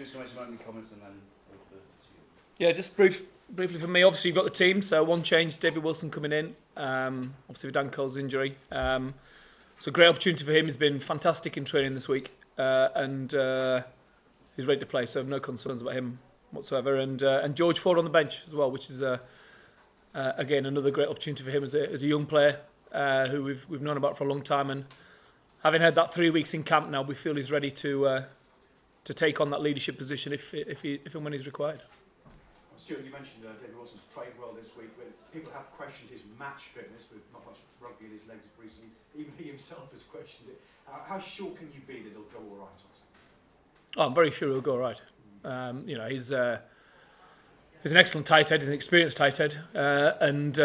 Just going to make some opening comments and then over to you. Yeah, just briefly for me. Obviously, you've got the team. So one change, David Wilson coming in. Obviously with Dan Cole's injury. So great opportunity for him. He's been fantastic in training this week, and he's ready to play. So no concerns about him whatsoever. And George Ford on the bench as well, which is again another great opportunity for him as a young player who we've known about for a long time. And having had that 3 weeks in camp now, we feel he's ready to take on that leadership position if and when he's required. Stuart, you mentioned David Wilson's trained well this week, but people have questioned his match fitness with not much rugby in his legs recently. Even he himself has questioned it. How sure can you be that he'll go all right on Saturday? Oh, I'm very sure he'll go all right. He's an excellent tight head. He's an experienced tight head, and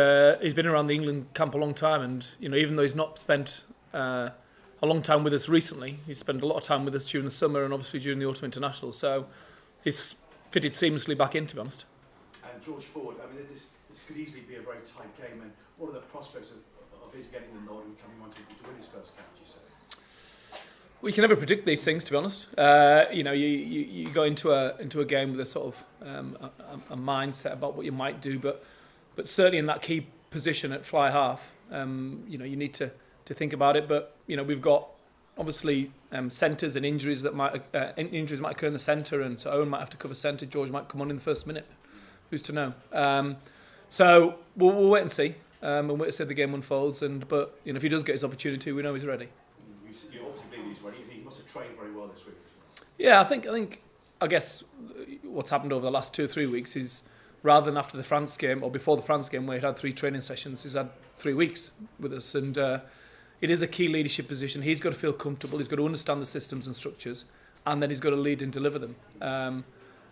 he's been around the England camp a long time. And even though he's not spent a long time with us recently, he's spent a lot of time with us during the summer and obviously during the autumn international. So he's fitted seamlessly back in, to be honest. And George Ford, I mean, this could easily be a very tight game. And what are the prospects of his getting the nod and coming on to win his first cap, would you say? Well, you can never predict these things, to be honest. You go into a game with a sort of a mindset about what you might do, but certainly in that key position at fly half, you need to think about it. But we've got obviously centres and injuries that might occur in the centre, and so Owen might have to cover centre. George might come on in the first minute. Who's to know? So we'll wait and see, and wait to see how the game unfolds. But if he does get his opportunity, we know he's ready. You obviously believe he's ready. He must have trained very well this week. Yeah, I guess what's happened over the last 2 or 3 weeks is rather than after the France game or before the France game where he had 3 training sessions, he's had 3 weeks with us, and it is a key leadership position. He's got to feel comfortable. He's got to understand the systems and structures, and then he's got to lead and deliver them.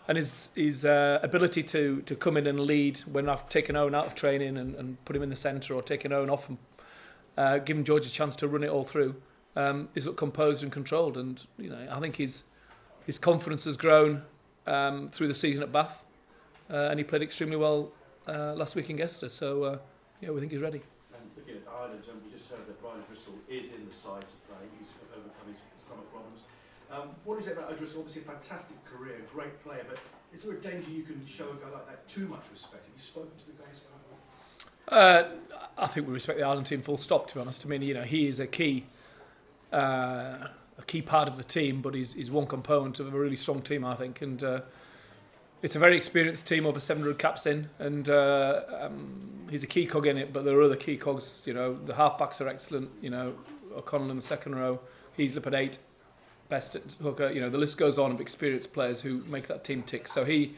And his ability to come in and lead when I've taken Owen out of training and put him in the centre or taken Owen off and given George a chance to run it all through is composed and controlled. And I think his confidence has grown through the season at Bath, and he played extremely well last week in Gloucester. So we think he's ready. And looking at Ireland, we just heard that Brian O'Driscoll is in the side to play. He's overcome his stomach problems. What is it about O'Driscoll? Obviously a fantastic career, great player, but is there a danger you can show a guy like that too much respect? Have you spoken to the guys about that? I think we respect the Ireland team full stop, to be honest. I mean, he is a key part of the team, but he's one component of a really strong team, I think. And it's a very experienced team, over 700 caps in, and he's a key cog in it, but there are other key cogs. The half-backs are excellent. O'Connell in the second row, Heaslip at 8. Best at hooker, the list goes on of experienced players who make that team tick. So he,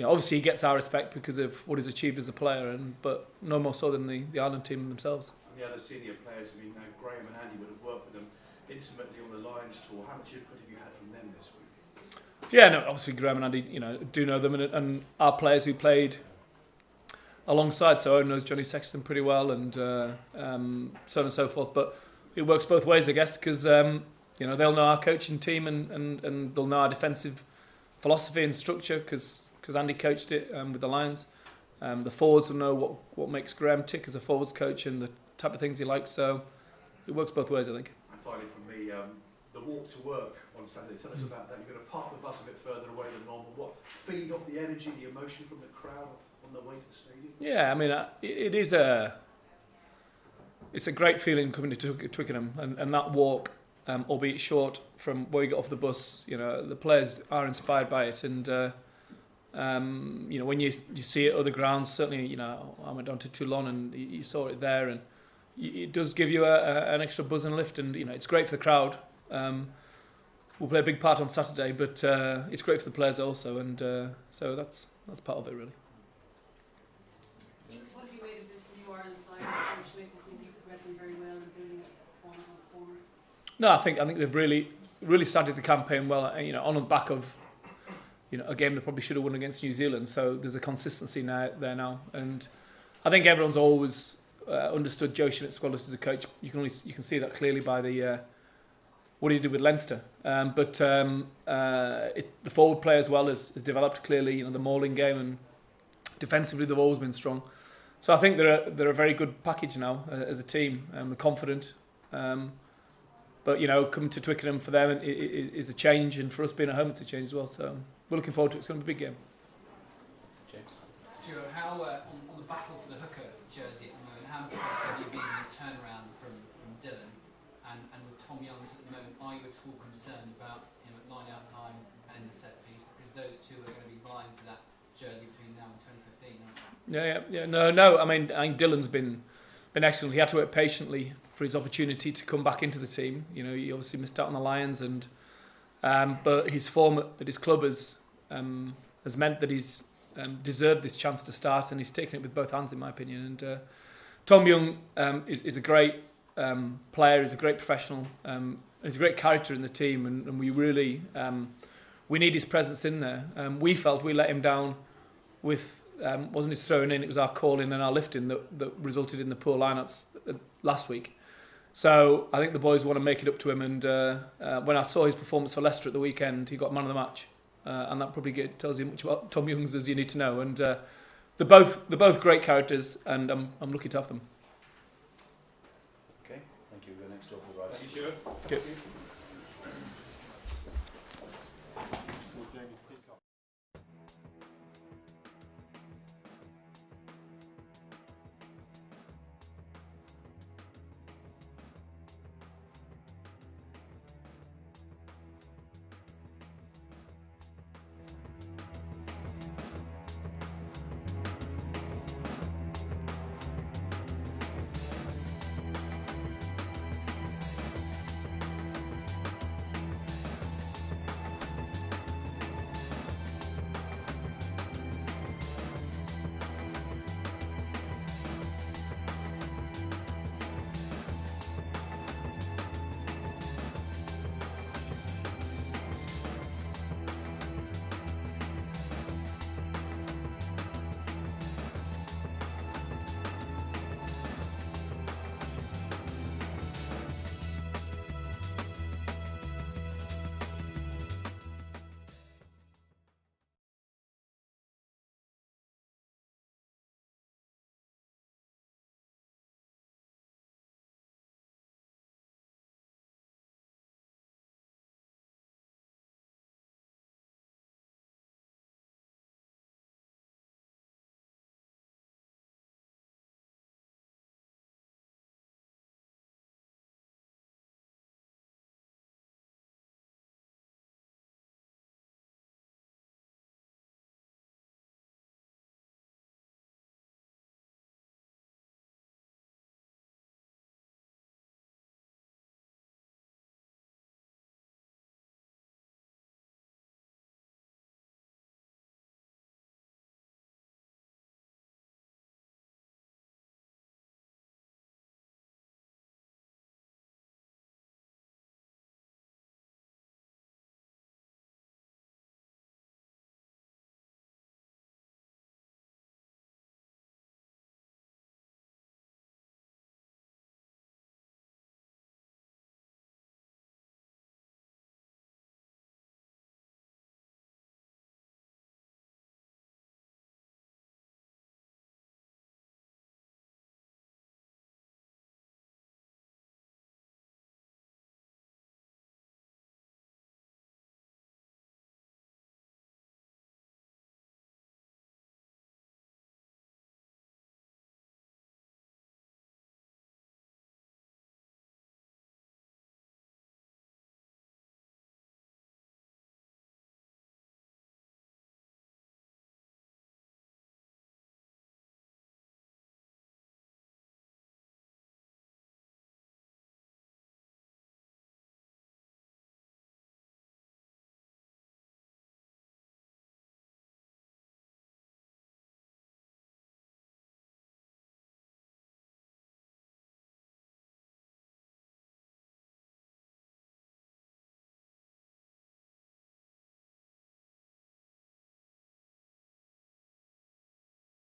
obviously he gets our respect because of what he's achieved as a player, but no more so than the Ireland team themselves. And the other senior players, Graham and Andy would have worked with them intimately on the Lions tour. How much input have you had from them this week? Yeah, no, obviously Graham and Andy, do know them, and our players who played alongside. So Owen knows Johnny Sexton pretty well, and so on and so forth. But it works both ways, I guess, because they'll know our coaching team and they'll know our defensive philosophy and structure because Andy coached it with the Lions. The forwards will know what makes Graham tick as a forwards coach and the type of things he likes. So it works both ways, I think. And finally, from me, the walk to work on Saturday. Tell us about that. You're going to park the bus a bit further away than normal. What feed off the energy, the emotion from the crowd on the way to the stadium? Yeah, I mean, it's a great feeling coming to Twickenham, and that walk. Albeit short from where you get off the bus, the players are inspired by it, and when you see it at other grounds, certainly, I went down to Toulon and you saw it there, and it does give you an extra buzz and lift, and it's great for the crowd. We'll play a big part on Saturday, but it's great for the players also, and so that's part of it really. What have you made of this new Ireland side? Which make this seem to be progressing very well and building up performance on performance? No, I think they've really started the campaign well. On the back of a game they probably should have won against New Zealand. So there's a consistency there now, and I think everyone's always understood Joe Schmidt's qualities as a coach. You can see that clearly by the what he did with Leinster. But the forward play as well has developed clearly. The mauling game, and defensively they've always been strong. So I think they're a very good package now as a team. They're confident. But coming to Twickenham for them is a change, and for us being at home, it's a change as well. So we're looking forward to it. It's going to be a big game. James? Stuart, how on the battle for the hooker jersey at the moment, how impressed have you been with the turnaround from Dylan and with Tom Youngs at the moment? Are you at all concerned about him at line-out time and in the set piece? Because those two are going to be vying for that jersey between now and 2015, aren't they? Yeah. No. I think Dylan's been excellent. He had to wait patiently for his opportunity to come back into the team. He obviously missed out on the Lions, but his form at his club has meant that he's deserved this chance to start, and he's taken it with both hands, in my opinion. And Tom Young is a great player. He's a great professional. He's a great character in the team, and we really we need his presence in there. We felt we let him down with. Wasn't his throwing in, it was our calling and our lifting that resulted in the poor lineouts last week. So I think the boys want to make it up to him, and when I saw his performance for Leicester at the weekend, he got man of the match, and that probably tells you much about Tom Youngs as you need to know. And they're both great characters, and I'm lucky to have them. Okay, thank you. The next job, all right. Thank you, Stuart. Good. Thank you.